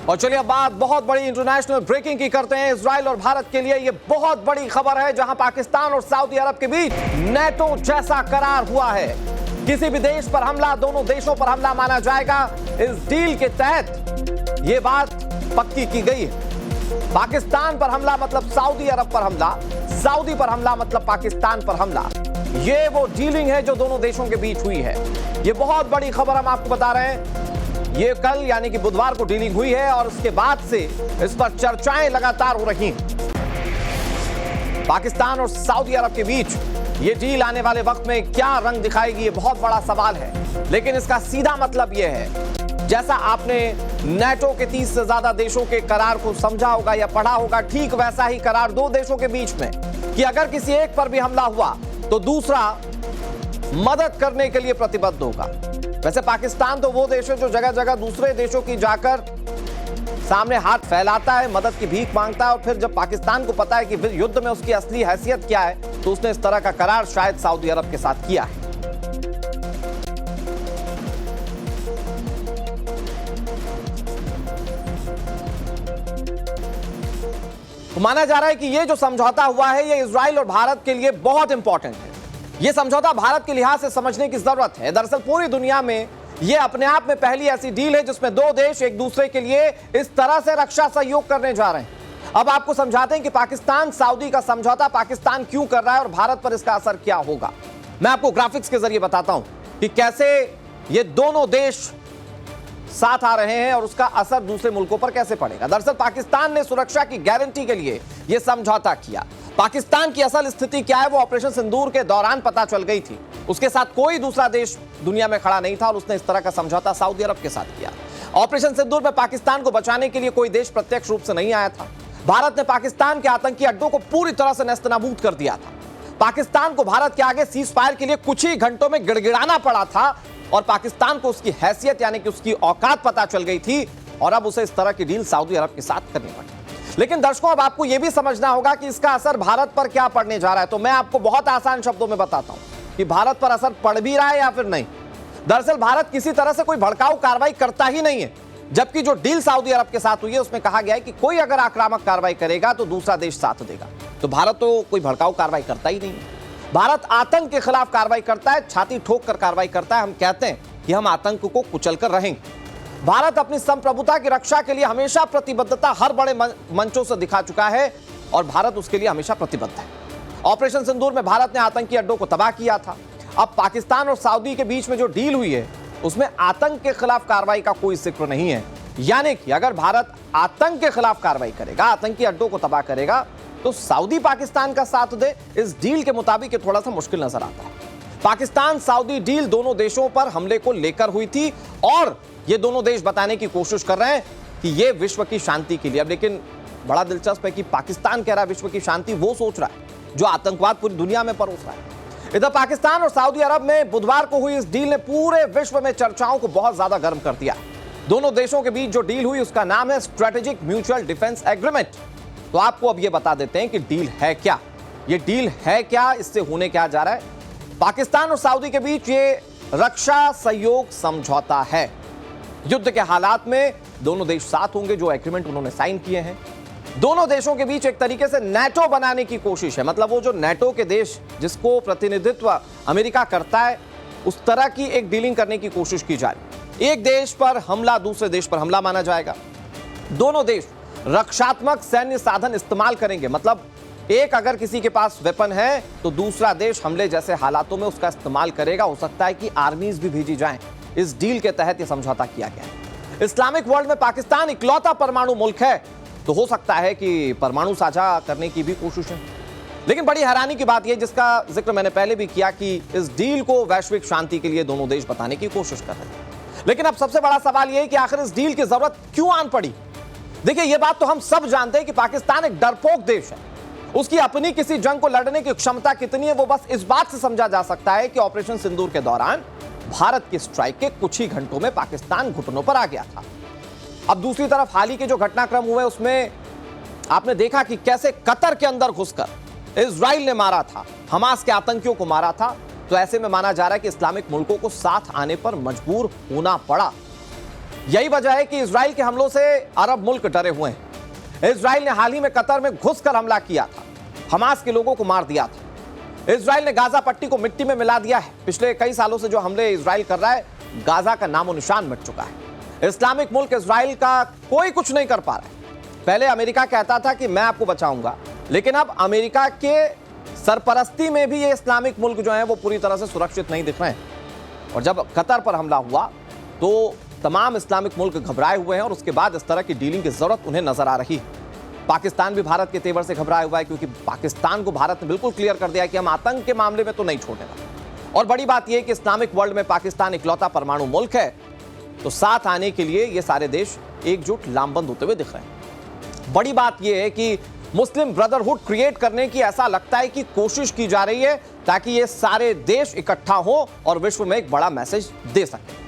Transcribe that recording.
और चलिए अब बात बहुत बड़ी इंटरनेशनल ब्रेकिंग की करते हैं। इजराइल और भारत के लिए यह बहुत बड़ी खबर है, जहां पाकिस्तान और सऊदी अरब के बीच नेटो जैसा करार हुआ है। किसी भी देश पर हमला दोनों देशों पर हमला माना जाएगा। इस डील के तहत यह बात पक्की की गई है। पाकिस्तान पर हमला मतलब सऊदी अरब पर हमला, सऊदी पर हमला मतलब पाकिस्तान पर हमला। यह वो डीलिंग है जो दोनों देशों के बीच हुई है। यह बहुत बड़ी खबर हम आपको बता रहे हैं। ये कल यानी कि बुधवार को डीलिंग हुई है और उसके बाद से इस पर चर्चाएं लगातार हो रही हैं। पाकिस्तान और सऊदी अरब के बीच ये डील आने वाले वक्त में क्या रंग दिखाएगी, ये बहुत बड़ा सवाल है। लेकिन इसका सीधा मतलब यह है, जैसा आपने नेटो के 30 से ज्यादा देशों के करार को समझा होगा या पढ़ा होगा, ठीक वैसा ही करार दो देशों के बीच में कि अगर किसी एक पर भी हमला हुआ तो दूसरा मदद करने के लिए प्रतिबद्ध होगा। वैसे पाकिस्तान तो वो देश है जो जगह जगह दूसरे देशों की जाकर सामने हाथ फैलाता है, मदद की भीख मांगता है, और फिर जब पाकिस्तान को पता है कि युद्ध में उसकी असली हैसियत क्या है, तो उसने इस तरह का करार शायद सऊदी अरब के साथ किया है। तो माना जा रहा है कि ये जो समझौता हुआ है ये इजराइल और भारत के लिए बहुत इंपॉर्टेंट है। यह समझौता भारत के लिहाज से समझने की जरूरत है। दरअसल पूरी दुनिया में यह अपने आप में पहली ऐसी डील है जिसमें दो देश एक दूसरे के लिए इस तरह से रक्षा सहयोग करने जा रहे हैं। अब आपको समझाते हैं कि पाकिस्तान सऊदी का समझौता पाकिस्तान क्यों कर रहा है और भारत पर इसका असर क्या होगा। मैं आपको ग्राफिक्स के जरिए बताता हूं कि कैसे ये दोनों देश साथ आ रहे हैं और उसका असर दूसरे मुल्कों पर कैसे पड़ेगा। दरअसल पाकिस्तान ने सुरक्षा की गारंटी के लिए यह समझौता किया। पाकिस्तान की असल स्थिति क्या है वो ऑपरेशन सिंदूर के दौरान पता चल गई थी। उसके साथ कोई दूसरा देश दुनिया में खड़ा नहीं था और उसने इस तरह का समझौता सऊदी अरब के साथ किया। ऑपरेशन सिंदूर में पाकिस्तान को बचाने के लिए कोई देश प्रत्यक्ष रूप से नहीं आया था। भारत ने पाकिस्तान के आतंकी अड्डों को पूरी तरह से नेस्तनाबूद कर दिया था। पाकिस्तान को भारत के आगे सीज फायर के लिए कुछ ही घंटों में गिड़गिड़ाना पड़ा था और पाकिस्तान को उसकी हैसियत यानी कि उसकी औकात पता चल गई थी और अब उसे इस तरह की डील सऊदी अरब के साथ करनी पड़ी। लेकिन दर्शकों अब आपको यह भी समझना होगा कि इसका असर भारत पर क्या पड़ने जा रहा है। तो मैं आपको बहुत आसान शब्दों में बताता हूं कि भारत पर असर पड़ भी रहा है या फिर नहीं। दरअसल भारत किसी तरह से कोई भड़काऊ कार्रवाई करता ही नहीं है, जबकि जो डील सऊदी अरब के साथ हुई है उसमें कहा गया है कि कोई अगर आक्रामक कार्रवाई करेगा तो दूसरा देश साथ देगा। तो भारत तो कोई भड़काऊ कार्रवाई करता ही नहीं है। भारत आतंक के खिलाफ कार्रवाई करता है, छाती ठोक कर कार्रवाई करता है। हम कहते हैं कि हम आतंक को कुचल कर रहेंगे। भारत अपनी संप्रभुता की रक्षा के लिए हमेशा प्रतिबद्धता हर बड़े मंचों से दिखा चुका है और भारत उसके लिए हमेशा प्रतिबद्ध है। ऑपरेशन सिंदूर में भारत ने आतंकी अड्डों को तबाह किया था। अब पाकिस्तान और सऊदी के बीच में जो डील हुई है उसमें आतंक के खिलाफ कार्रवाई का कोई जिक्र नहीं है। यानी कि अगर भारत आतंक के खिलाफ कार्रवाई करेगा, आतंकी अड्डों को तबाह करेगा, तो सऊदी पाकिस्तान का साथ दे, इस डील के मुताबिक ये थोड़ा सा मुश्किल नजर आता है। पाकिस्तान सऊदी डील दोनों देशों पर हमले को लेकर हुई थी और ये दोनों देश बताने की कोशिश कर रहे हैं कि ये विश्व की शांति के लिए। अब लेकिन बड़ा दिलचस्प है कि पाकिस्तान कह रहा है विश्व की शांति वो सोच रहा है जो आतंकवाद पूरी दुनिया में परोस रहा है। इधर पाकिस्तान और सऊदी अरब में बुधवार को हुई इस डील ने पूरे विश्व में चर्चाओं को बहुत ज्यादा गर्म कर दिया। दोनों देशों के बीच जो डील हुई उसका नाम है स्ट्रेटेजिक म्यूचुअल डिफेंस एग्रीमेंट। तो आपको अब यह बता देते हैं कि डील है क्या, ये डील है क्या, इससे होने क्या जा रहा है। पाकिस्तान और सऊदी के बीच ये रक्षा सहयोग समझौता है। युद्ध के हालात में दोनों देश साथ होंगे, जो एग्रीमेंट उन्होंने साइन किए हैं। दोनों देशों के बीच एक तरीके से नेटो बनाने की कोशिश है। मतलब वो जो नेटो के देश जिसको प्रतिनिधित्व अमेरिका करता है उस तरह की एक डीलिंग करने की कोशिश की जा रही है। एक देश पर हमला दूसरे देश पर हमला माना जाएगा। दोनों देश रक्षात्मक सैन्य साधन इस्तेमाल करेंगे। मतलब एक अगर किसी के पास वेपन है तो दूसरा देश हमले जैसे हालातों में उसका इस्तेमाल करेगा। हो सकता है कि आर्मीज भी भेजी जाएं। इस डील के तहत यह समझौता किया गया है। इस्लामिक वर्ल्ड में पाकिस्तान इकलौता परमाणु मुल्क है, तो हो सकता है कि परमाणु साझा करने की भी कोशिश है। लेकिन बड़ी हैरानी की बात यह, जिसका जिक्र मैंने पहले भी किया, कि इस डील को वैश्विक शांति के लिए दोनों देश बताने की कोशिश कर रहे हैं। लेकिन अब सबसे बड़ा सवाल यह है कि आखिर इस डील की जरूरत क्यों आन पड़ी। देखिए, यह बात तो हम सब जानते हैं कि पाकिस्तान एक डरपोक देश है। उसकी अपनी किसी जंग को लड़ने की क्षमता कितनी है वो बस इस बात से समझा जा सकता है कि ऑपरेशन सिंदूर के दौरान भारत की स्ट्राइक के कुछ ही घंटों में पाकिस्तान घुटनों पर आ गया था। अब दूसरी तरफ हाल ही के जो घटनाक्रम हुए उसमें आपने देखा कि कैसे कतर के अंदर घुसकर इजराइल ने मारा था, हमास के आतंकियों को मारा था। तो ऐसे में माना जा रहा है कि इस्लामिक मुल्कों को साथ आने पर मजबूर होना पड़ा। यही वजह है कि इजराइल के हमलों से अरब मुल्क डरे हुए हैं। इजराइल ने हाल ही में कतर में घुसकर हमला किया था, हमास के लोगों को मार दिया था। इजराइल ने गाजा पट्टी को मिट्टी में मिला दिया है। पिछले कई सालों से जो हमले इजराइल कर रहा है, गाजा का नामो निशान मिट चुका है। इस्लामिक मुल्क इजराइल का कोई कुछ नहीं कर पा रहा है। पहले अमेरिका कहता था कि मैं आपको बचाऊंगा, लेकिन अब अमेरिका के सरपरस्ती में भी ये इस्लामिक मुल्क जो है वो पूरी तरह से सुरक्षित नहीं दिख रहे हैं। और जब कतर पर हमला हुआ तो तमाम इस्लामिक मुल्क घबराए हुए हैं और उसके बाद इस तरह की डीलिंग की जरूरत उन्हें नजर आ रही है। पाकिस्तान भी भारत के तेवर से घबराया हुआ है, क्योंकि पाकिस्तान को भारत ने बिल्कुल क्लियर कर दिया है कि हम आतंक के मामले में तो नहीं छोड़ने वाले। और बड़ी बात यह कि इस्लामिक वर्ल्ड में पाकिस्तान इकलौता परमाणु मुल्क है, तो साथ आने के लिए ये सारे देश एकजुट लामबंद होते हुए दिख रहे हैं। बड़ी बात यह है कि मुस्लिम ब्रदरहुड क्रिएट करने की ऐसा लगता है कि कोशिश की जा रही है, ताकि ये सारे देश इकट्ठा हो और विश्व में एक बड़ा मैसेज दे सके।